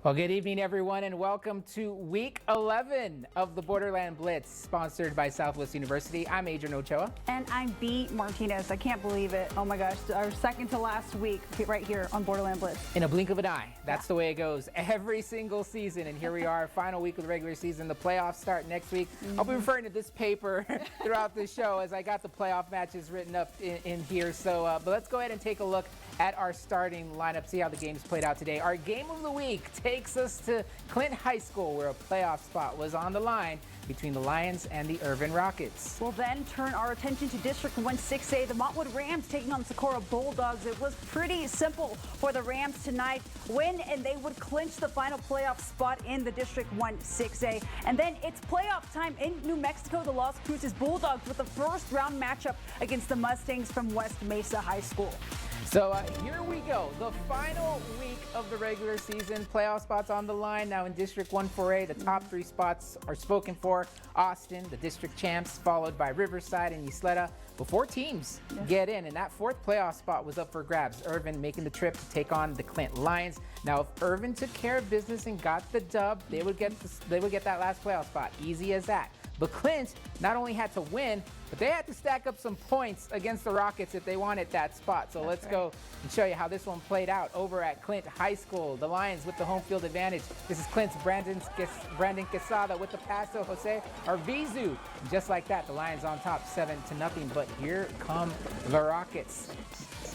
Well, good evening, everyone, and welcome to Week 11 of the Borderland Blitz, sponsored by Southwest University. I'm Adrian Ochoa. And I'm B. Martinez. I can't believe it. Oh my gosh, our second to last week right here on Borderland Blitz. In a blink of an eye. That's the way it goes every single season. And here we are, final week of the regular season. The playoffs start next week. I'll be referring to this paper throughout the show as I got the playoff matches written up in here. So, but let's go ahead and take a look at our starting lineup, see how the games played out today. Our game of the week takes us to Clint High School, where a playoff spot was on the line between the Lions and the Irvin Rockets. We'll then turn our attention to District 1 6A, the Montwood Rams taking on Socorro Bulldogs. It was pretty simple for the Rams tonight. Win, and they would clinch the final playoff spot in the District 1 6A. And then it's playoff time in New Mexico. The Las Cruces Bulldogs with the first round matchup against the Mustangs from West Mesa High School. So here we go, the final week of the regular season. Playoff spots on the line. Now in District 1 4A, the top three spots are spoken for. Austin, the district champs, followed by Riverside and Ysleta. But four teams get in, and that fourth playoff spot was up for grabs. Irvin making the trip to take on the Clint Lions. Now if Irvin took care of business and got the dub, they would get that last playoff spot. Easy as that. But Clint not only had to win, but they had to stack up some points against the Rockets if they wanted that spot. So let's go and show you how this one played out over at Clint High School. The Lions with the home field advantage. This is Clint's Brandon Quesada with the pass to Jose Arvizu. Just like that, the Lions on top 7-0. But here come the Rockets.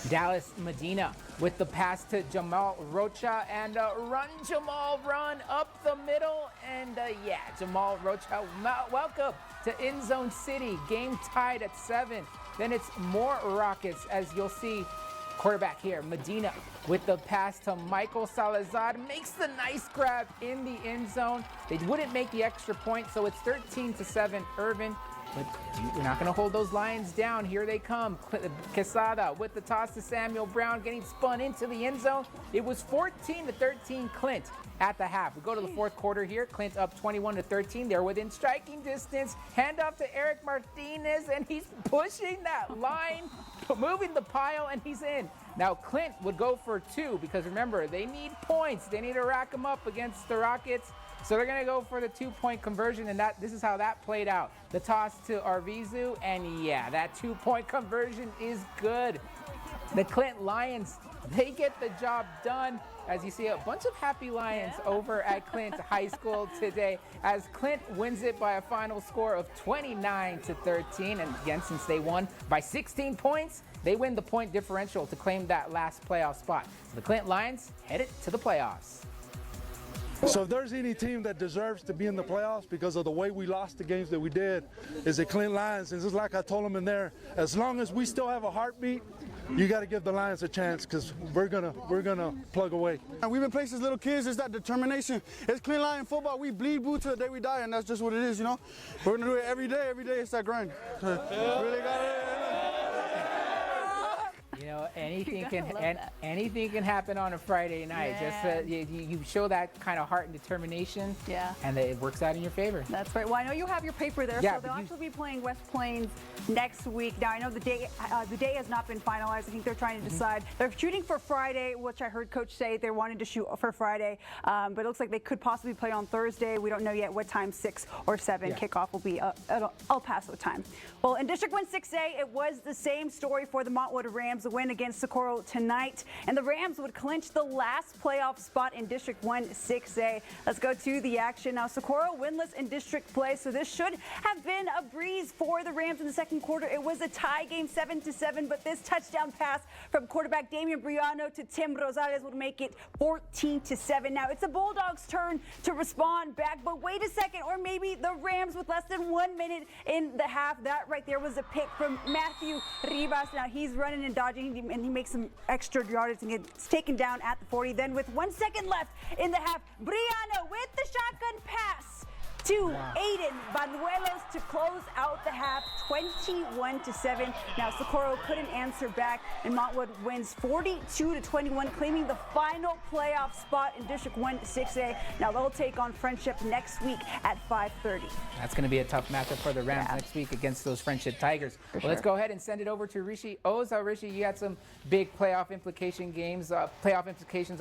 Dallas Medina with the pass to Jamal Rocha, and run Jamal, run up the middle, and yeah, Jamal Rocha, welcome to End Zone City. Game tied at 7. Then it's more Rockets, as you'll see. Quarterback here, Medina with the pass to Michael Salazar, makes the nice grab in the end zone. They wouldn't make the extra point, so it's 13-7 Irvin. But we're not going to hold those Lions down. Here they come. Quesada with the toss to Samuel Brown, getting spun into the end zone. It was 14-13 Clint at the half. We go to the fourth quarter here. Clint up 21-13. They're within striking distance. Hand off to Eric Martinez, and he's pushing that line, moving the pile, and he's in. Now Clint would go for 2 because remember, they need points. They need to rack them up against the Rockets. So they're going to go for the 2-point conversion, and this is how that played out. The toss to Arvizu, and yeah, that 2-point conversion is good. The Clint Lions, they get the job done. As you see, a bunch of happy Lions over at Clint High School today, as Clint wins it by a final score of 29-13. And again, since they won by 16 points, they win the point differential to claim that last playoff spot. So the Clint Lions headed to the playoffs. So if there's any team that deserves to be in the playoffs because of the way we lost the games that we did, is the Clint Lions. And just like I told them in there, as long as we still have a heartbeat, you got to give the Lions a chance, because we're gonna plug away. And we've been playing since little kids. It's that determination. It's Clint Lion football. We bleed blue till the day we die, and that's just what it is, you know. We're gonna do it every day. Every day it's that grind. Really got it. You know, anything can happen on a Friday night. Yeah. Just you show that kind of heart and determination, and it works out in your favor. That's right. Well, I know you have your paper there, so they'll actually be playing West Plains next week. Now, I know the day has not been finalized. I think they're trying to decide. They're shooting for Friday, which I heard Coach say they wanted to shoot for Friday, but it looks like they could possibly play on Thursday. We don't know yet what time 6 or 7 kickoff will be at El Paso time. Well, in District 1 6A, it was the same story for the Montwood Rams. The win against Socorro tonight, and the Rams would clinch the last playoff spot in District 1 6A. Let's go to the action now. Socorro winless in district play, so this should have been a breeze for the Rams in the second quarter. It was a tie game, 7-7, but this touchdown pass from quarterback Damian Briano to Tim Rosales would make it 14-7. Now it's the Bulldogs' turn to respond back, but wait a second, or maybe the Rams with less than 1 minute in the half. That right there was a pick from Matthew Rivas. Now he's running and dodging, and he makes some extra yardage and gets taken down at the 40. Then with 1 second left in the half, Briano with the shotgun pass to Aiden Banuelos to close out the half, 21-7. Now Socorro couldn't answer back, and Montwood wins 42-21, claiming the final playoff spot in District 1 6A. Now they'll take on Friendship next week at 5:30. That's going to be a tough matchup for the Rams next week against those Friendship Tigers. Well, let's go ahead and send it over to Rishi Oza. Rishi, you had some big playoff implications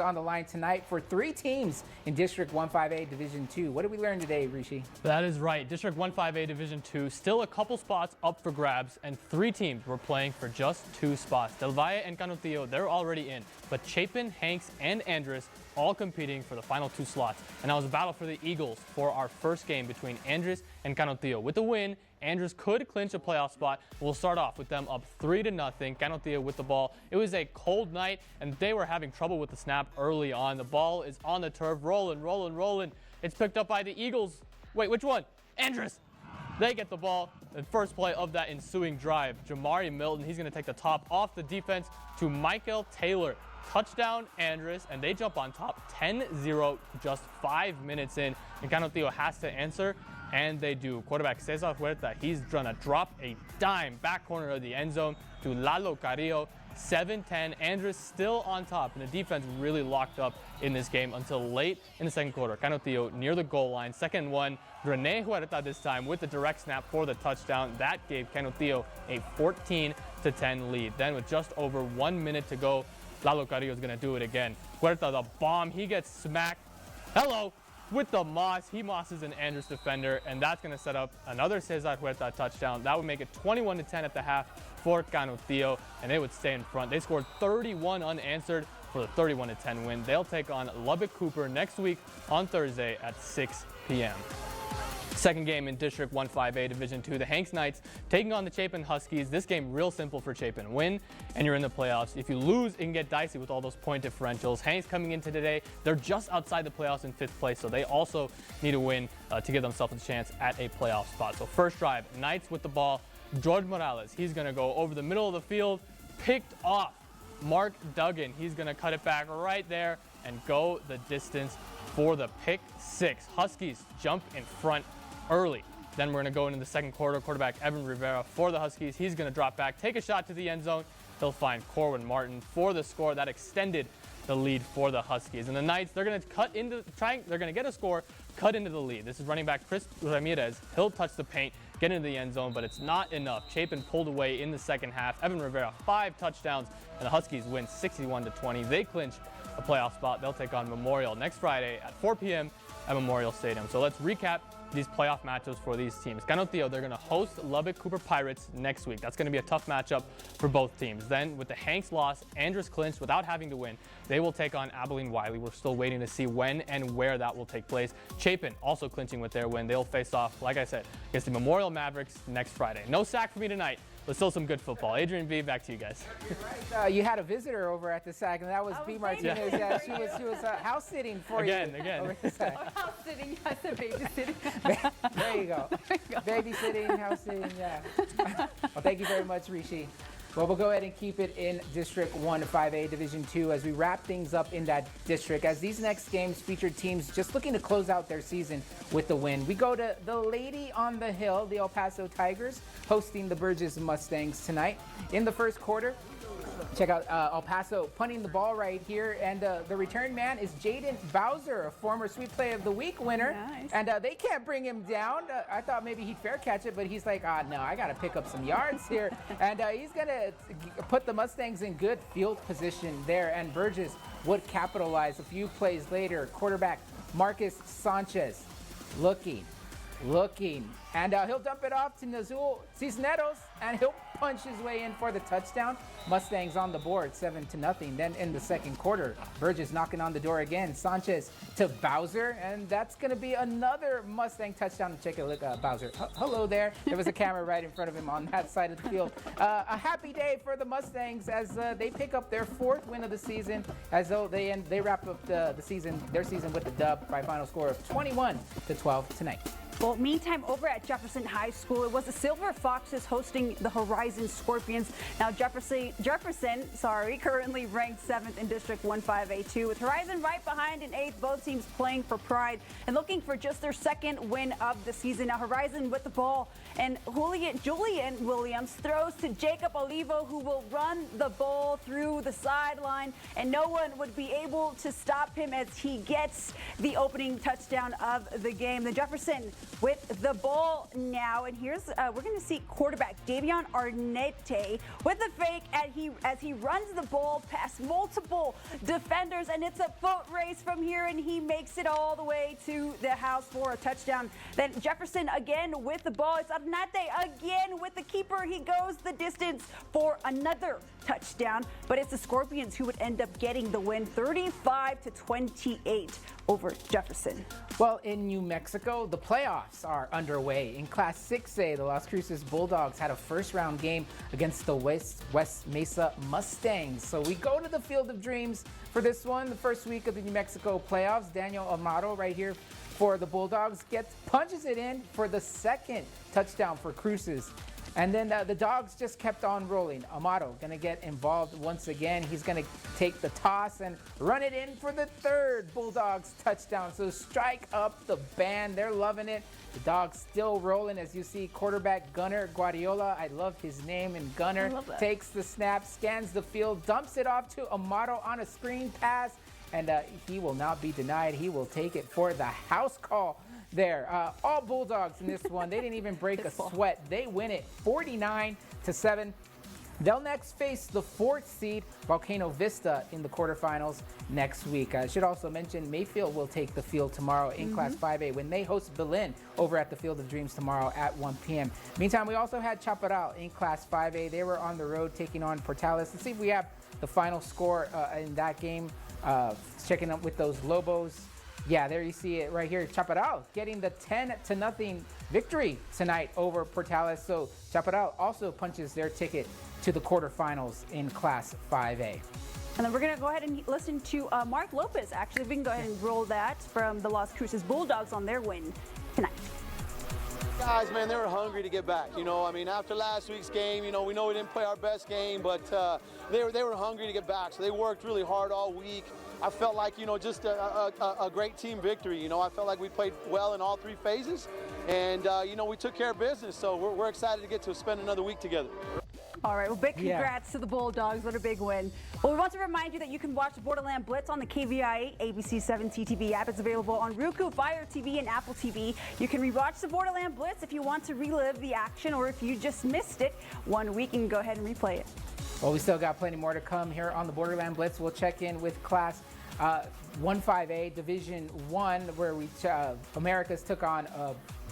on the line tonight for 3 teams in District 1-5A Division 2. What did we learn today, Rishi? That is right. District 1-5A Division 2, still a couple spots up for grabs, and 3 teams were playing for just 2 spots. Del Valle and Canutillo, they're already in, but Chapin, Hanks, and Andrés all competing for the final 2 slots. And that was a battle for the Eagles for our first game between Andrés and Canutillo. With the win, Andrés could clinch a playoff spot. We'll start off with them up 3-0. Canutillo with the ball. It was a cold night, and they were having trouble with the snap early on. The ball is on the turf, rolling. It's picked up by the Eagles. Wait, which one? Andrés. They get the ball. The first play of that ensuing drive, Jamari Milton, he's going to take the top off the defense to Michael Taylor. Touchdown, Andrés, and they jump on top 10-0 just 5 minutes in. And Canutillo has to answer, and they do. Quarterback Cesar Huerta, he's going to drop a dime back corner of the end zone to Lalo Carrillo. 7-10. Andrés still on top, and the defense really locked up in this game until late in the second quarter. Canutillo near the goal line. 2nd and 1. Rene Huerta this time with the direct snap for the touchdown. That gave Canutillo a 14-10 lead. Then with just over 1 minute to go, Lalo Carrillo is going to do it again. Huerta, the bomb, he gets smacked. With the moss. He mosses an Andrés defender, and that's going to set up another Cesar Huerta touchdown. That would make it 21-10 at the half for Canutillo, and they would stay in front. They scored 31 unanswered for the 31-10 win. They'll take on Lubbock Cooper next week on Thursday at 6 p.m. Second game in District 1-5A Division 2, the Hanks Knights taking on the Chapin Huskies. This game real simple for Chapin. Win, and you're in the playoffs. If you lose, it can get dicey with all those point differentials. Hanks coming into today, they're just outside the playoffs in 5th place, so they also need a win to give themselves a chance at a playoff spot. So first drive, Knights with the ball. George Morales, he's going to go over the middle of the field, picked off. Mark Duggan, he's going to cut it back right there and go the distance for the pick 6. Huskies jump in front early. Then we're going to go into the second quarter. Quarterback Evan Rivera for the Huskies. He's going to drop back, take a shot to the end zone. He'll find Corwin Martin for the score. That extended the lead for the Huskies. And the Knights, they're going to they're going to get a score, cut into the lead. This is running back Chris Ramirez. He'll touch the paint, get into the end zone, but it's not enough. Chapin pulled away in the second half. Evan Rivera, 5 touchdowns, and the Huskies win 61-20. They clinch a playoff spot. They'll take on Memorial next Friday at 4 p.m. at Memorial Stadium. So let's recap these playoff matchups for these teams. Canutillo, they're going to host Lubbock Cooper Pirates next week. That's going to be a tough matchup for both teams. Then with the Hanks loss, Andrés clinched without having to win. They will take on Abilene Wiley. We're still waiting to see when and where that will take place. Chapin also clinching with their win. They'll face off, like I said, against the Memorial Mavericks next Friday. No sack for me tonight, but still some good football. Adrian V, back to you guys. You had a visitor over at the SAC, and that was B. Martinez. Yeah, she was house sitting for you. Again. Over the SAC. House sitting, I said babysitting. There you go. Babysitting, house sitting, yeah. Well, thank you very much, Rishi. Well, we'll go ahead and keep it in District 1-5A Division 2 as we wrap things up in that district, as these next games featured teams just looking to close out their season with the win. We go to the Lady on the Hill, the El Paso Tigers, hosting the Burgess Mustangs tonight. In the first quarter, check out El Paso punting the ball right here, and the return man is Jaden Bowser, a former Sweet Play of the Week winner. Nice. And they can't bring him down. I thought maybe he'd fair catch it, but he's like, no, I got to pick up some yards here. And he's going to put the Mustangs in good field position there, and Burgess would capitalize a few plays later. Quarterback Marcus Sanchez looking, and he'll dump it off to Nazul Cisneros, and he'll punch his way in for the touchdown. Mustangs on the board, 7-0. Then in the second quarter, Burgess knocking on the door again. Sanchez to Bowser, and that's going to be another Mustang touchdown. Take a look at Bowser. Hello there. There was a camera right in front of him on that side of the field. A happy day for the Mustangs as they pick up their 4th win of the season, as though they wrap up their season with the dub by a final score of 21-12 tonight. Well, meantime, over at Jefferson High School, it was the Silver Foxes hosting the Horizon Scorpions. Now, Jefferson, currently ranked 7th in District 1-5A2, with Horizon right behind in 8th. Both teams playing for pride and looking for just their 2nd win of the season. Now, Horizon with the ball, and Julian Williams throws to Jacob Olivo, who will run the ball through the sideline, and no one would be able to stop him as he gets the opening touchdown of the game. The Jefferson with the ball now, and here's we're going to see quarterback Davion Arnette with the fake as he runs the ball past multiple defenders, and it's a foot race from here, and he makes it all the way to the house for a touchdown. Then Jefferson again with the ball. It's Arnette again with the keeper. He goes the distance for another touchdown, but it's the Scorpions who would end up getting the win, 35-28 over Jefferson. Well, in New Mexico, the playoffs are underway. In Class 6A, the Las Cruces Bulldogs had a first-round game against the West Mesa Mustangs. So we go to the Field of Dreams for this one, the first week of the New Mexico playoffs. Daniel Amado right here for the Bulldogs punches it in for the 2nd touchdown for Cruces. And then the Dogs just kept on rolling. Amado going to get involved once again. He's going to take the toss and run it in for the 3rd Bulldogs touchdown. So strike up the band. They're loving it. The Dogs still rolling, as you see quarterback Gunnar Guardiola. I love his name. And Gunnar takes the snap, scans the field, dumps it off to Amado on a screen pass. And he will not be denied. He will take it for the house call there. All Bulldogs in this one. They didn't even break a sweat. They win it 49-7. They'll next face the 4th seed Volcano Vista in the quarterfinals next week. I should also mention Mayfield will take the field tomorrow in Class 5A when they host Belen over at the Field of Dreams tomorrow at 1 p.m. Meantime, we also had Chaparral in Class 5A. They were on the road taking on Portales. Let's see if we have the final score in that game. Checking up with those Lobos. Yeah, there you see it right here. Chaparral getting the 10-0 victory tonight over Portales. So Chaparral also punches their ticket to the quarterfinals in Class 5A. And then we're going to go ahead and listen to Mark Lopez. Actually, we can go ahead and roll that from the Las Cruces Bulldogs on their win tonight. Guys, man, they were hungry to get back. You know, I mean, after last week's game, you know, we know we didn't play our best game, but they were hungry to get back. So they worked really hard all week. I felt like, you know, just a great team victory. You know, I felt like we played well in all 3 phases, and you know, we took care of business. So we're excited to get to spend another week together. All right, well, big congrats to the Bulldogs. What a big win. Well, we want to remind you that you can watch Borderland Blitz on the KVIA ABC 7 TTV app. It's available on Roku, Fire TV, and Apple TV. You can rewatch the Borderland Blitz if you want to relive the action, or if you just missed it 1 week, you can go ahead and replay it. Well, we still got plenty more to come here on the Borderland Blitz. We'll check in with Class 1-5A Division 1, where Americas took on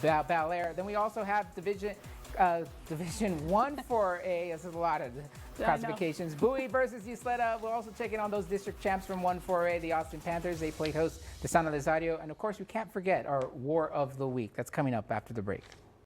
Bel Air. Then we also have Division 1-4A. This is a lot of classifications. Bowie versus Ysleta. We'll also check in on those district champs from 1-4A, the Austin Panthers. They played host to San Elizario. And of course, we can't forget our War of the Week. That's coming up after the break.